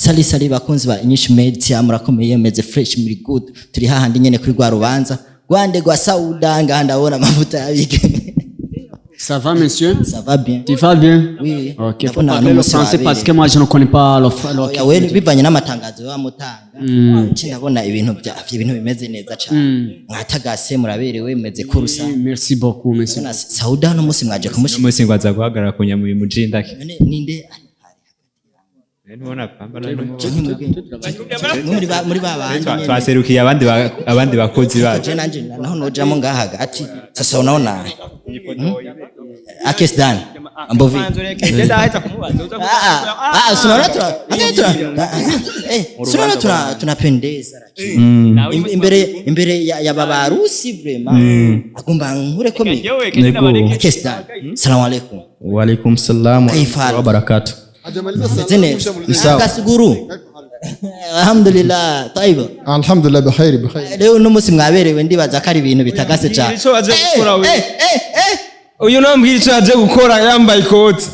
Sali bakunzi ba inyishu media murakomeye meze fresh muri good turi hahandi nyene kuri rwa rubanza rwande rwa SAUDA ngahanda bona amavuta yabigeme. Ça va, monsieur? Ça va bien. Tu vas bien? Oui. Ok, faut parler le français parce que moi je ne connais pas le français. Bivanye n'amatangazo y'amutanga. Ndabona ibintu bimeze neza cyane. Mwatagase muraberewe meze kurusa. Merci beaucoup, monsieur. SAUDA no musi mwaje kumushika. Musi ngwaza guhagarara kunyamuri mujindake. Ninde Nubona pambana muri babandi twaserukiye abandi bakozi bacu nanje naho nojamo ngaha hagati sasa unaona AKES Dan ambovi sura tunapendeza imbere ya babarusi vraiment agomba nkure komeye AKES Dan assalamu alaykum wa alaykum salam wa barakatuh Kasuguru. Alhamdulillah, taiba. Alhamdulillah bikhair. Leo no musi mwaberewe ndibaza ko ari ibintu bitagase cyane. Uyu nambwira icyo aje gukora yambaye ikoti.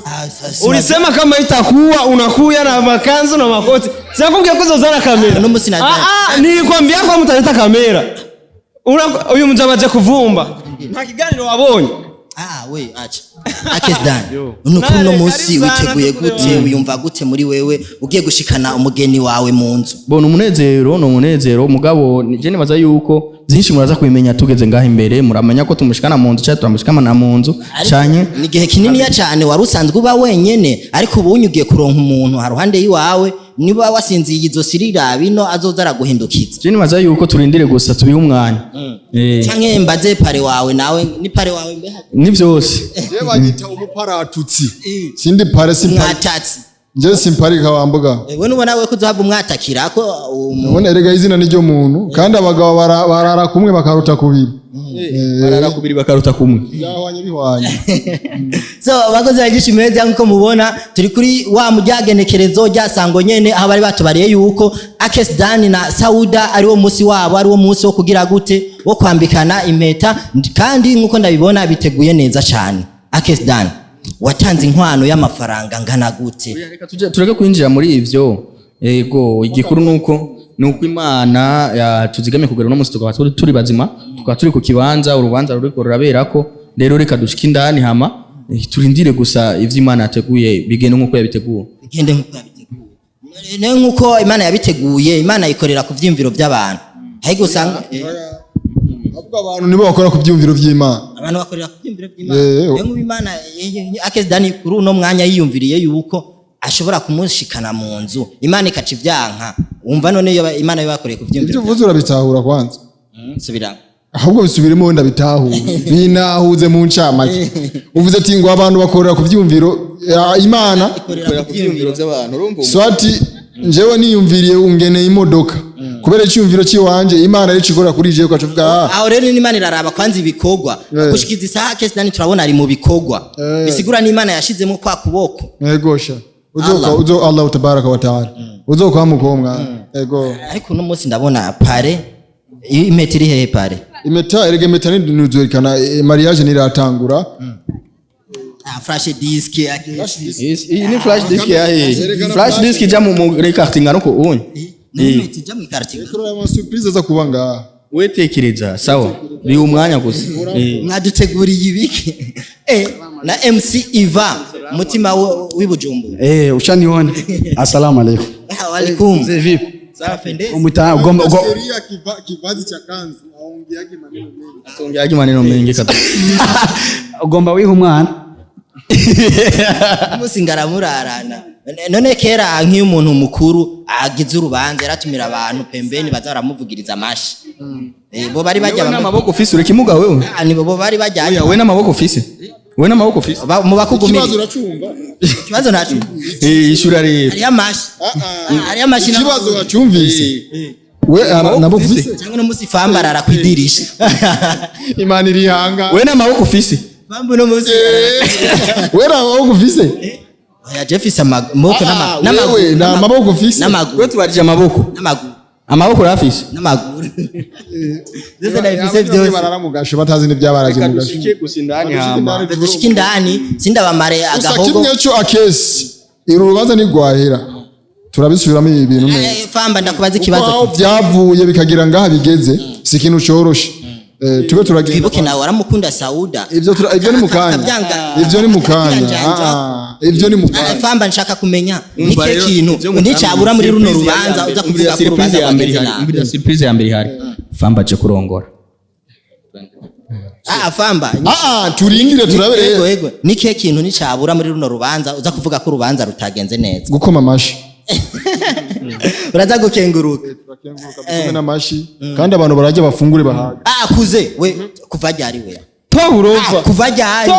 Ulisema kama itakuwa unakuya na makanzu na makoti. Sikubwiye ko uzozana kamera. No musi naje. Nilikwambia kwa mtaleta kamera. Uyu mjabaje kuvumba. Nta kiganiro wabonye. We acha AKES Dan no munsi witeguye gute uyumva gute muri wewe ugiye gushikana umugeni wawe mu nzu bona umunezero mugabo je nibaza yuko zinshi muraza kubimenya tugeze ngaho imbere muramenya ko tumushikana mu nzu cyangwa turamushikana mu nzu cyane ni gihe kinini ya cyane wari usanzwe uba wenyene ariko ubu unyugiye kuronka umuntu haruhande yiwawe niba wasinziye izo sirira bino azoza araguhindukiza je nibaza yuko turindire gusa tubihe umwanya canke mbaze pare wawe nawe ni pare wawe mbe ni byose je bagita umuparatutsi sindi pare mwatatsi je simpari kawambuga we nubona we kuzohava umwatakira ko ubone erega izina ni ryo muntu kandi abagabo barara kumwe bakaruta kubiri barara kubiri bakaruta kumwe yahwanye bihwanye so bakoze bagishimye nko mubona turi kuri wa mujyagenekerezo ryasango nyene aho bari batubariye yuko AKES Dan na SAUDA ari wo musi wabo ari wo musi wo kugira gute wo kwambikana impeta kandi nkuko ndabibona biteguye neza cyane AKES Dan watanze inkwano y'amafaranga ngana gute tureke kwinjira muri ivyo yego igikuru nuko Imana tuzigame kugera no musi tukaba turi bazima tukaba turi ku kibanza urubanza ruriko ruraberako rero reka dushika indani hama turindire gusa ivyo Imana yateguye bigende nkuko yabiteguye bigende nkuko yabiteguye nkuko Imana yabiteguye Imana ikorera ku vyimviro by'abantu ahiko usanga avuga abantu nibo bakora ku byumviro by'Imana abantu bakorera ku byumviro by'Imana ngo Imana AKES Dan kuri uno mwanya yiyumviriye yuko ashobora kumushikana mu nzu Imana ikaca ivyanka umva none yo Imana yabakoreye ku byumviro ibyo vuze urabitahura kwanza subira ahubwo bisubiremo ndabitahura binahuze mu ncamake uvuze ati ngo abantu bakorera ku byumviro Imana ikorera ku byumviro by'abantu urumva swati njewe niyumviriye ungeneye imodoka kubera icyumviro cy'iwanje Imana ari cikora kuri je kwacuvuga aho rero Imana iraraba kwanza ibikogwa gushikiza isaha AKES Dan turabona ari mu bikogwa bisigura ni Imana yashizemo kwa kuboko yegosha uzo Allah tabaraka wa taala uzo kwa mukomwa ego ariko no munsi ndabona pare impeta iri hehe pare impeta erege impeta nuzurikana mariage niratangura flash disk ni flash disk yahe flash disk jamu recording ariko unye impeta jamu recording kuri ama surprise za kubanga wetekereza sawa bi umwanya gusa mwaduteguriye ibiki na MC Iva mutima w'ibujumbu ushaniona assalamu alaykum wa alaykum vipi safendeza umutana gomba sheria kivazi cha kanzu aongeaje maneno mengi kata ugomba wiha umwana musingara murarana none kera nk'iyo umuntu mukuru agize urubanza yaratumira abantu pembeni bazaramuvugiriza amashi bo bari bajya amaboko ofisi urekimuga wewe ni bo bari bajya we n'amaboko ofisi we n'amaboko ofisi mu bakugumira kibazo uracumba kibazo nacumba ishura rero ari amashi kibazo uracumvise we nabo ofisi cyangwa no musi fambarara kwidirisha Imana iri hanga we n'amaboko ofisi fambu no musi we n'amaboko ofisi ya Jeffisa amaboko wewe na amaboko ofisi n'amaguru we tubarije amaboko n'amaguru amaboko rafisi n'amaguru ndetse ndabise byose bararamugashe batazi n'ibyabaraje mugashe dushike gusindani hama dushike indani sindabamare agahogo kimwe cyo AKES irubanza ni gwahera turabisubiramo ibi bintu neza Famba ndakubaza aho ikibazo byavuye bikagira ngaha bigeze si ikintu coroshe tube turagenda twibuke nawe waramukunda Sauda ivyo ni mukanya ivyo ni mukanya ivyo ni mukanya Famba nshaka kumenya nike kintu ndicabura muri runo rubanza uza kuvuga ko rubanza rwageze nabi surprise ya mbere hari Famba aje kurongora Famba turindire turabere yego nike kintu nicabura muri runo rubanza uza kuvuga ko rubanza rutagenze neza gukoma amashi uraza gukenguruka tukenguruka n'amashi kandi abantu barajya bafungure bahaga kuze we kuva ryari we Twaburova kuva ryari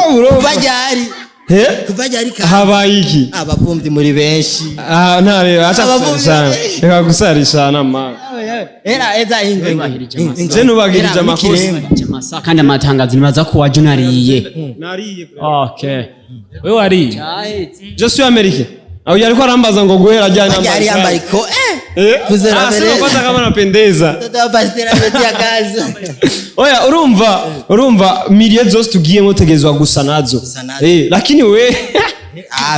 kuva ryari habaye iki abavumbi muri benshi ntare acha kusana reka gusarisha nama era eza ingwe nje nubagirije amakosa kandi amatangazo nibaza ko waje nariye okay wewe wari je suis américain au yariko arambaza ngo guhera jana yari yambaye ko kuzera mbere sasa kama napendeza toto bastera beti ya kazi oya urumva miliye zose tugiyemo tegezwa gusa nazo lakini we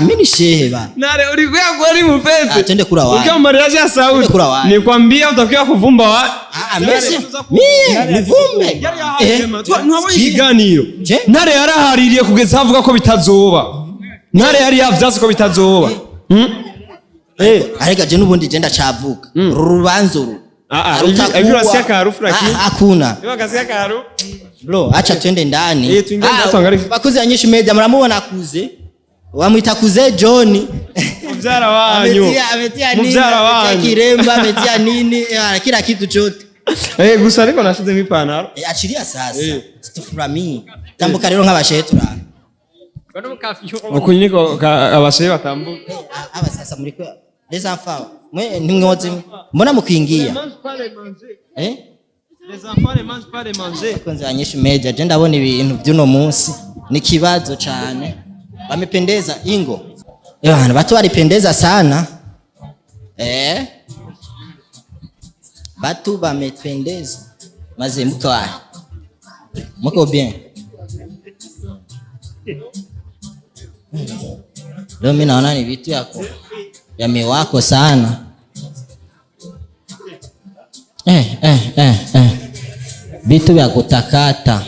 mimi sheheba nare uri kwako ari mupete twende kura wapi ukiwa mariage ya Saudi nikwambia utakiwa kuvumba wa mimi nivumbe ntabwo ikiganiro nare yarahaririye kugeza avuga ko bitazoba nare yari yavyase ko bitazoba arega je nubundi je ndacavuka rubanzo ru hivi wasia karufu lakini hakuna hivi kasia karu bro acha twende ndani bakuze anyisha media mramubona kuze wamwita kuze John mzara wanyu ametia nini ametia kiremba ametia nini kila kitu chote gusa ariko nashize mipantaro achilia sasa situfurami tambuka rero nk'abashetura ukunyiko abashe batambuka aba sasa muri ko les enfants mwe nimwoze mbona mukwingia les enfants ne mangent pas les manger kwanza anyisha media je ndabona ibintu by'uno munsi ni kibazo cyane wamependeza ingo bana watu walipendeza sana watu wamependeza maze mko bien leo mimi naona ni vitu yako yamewako sana vitu vya kutakata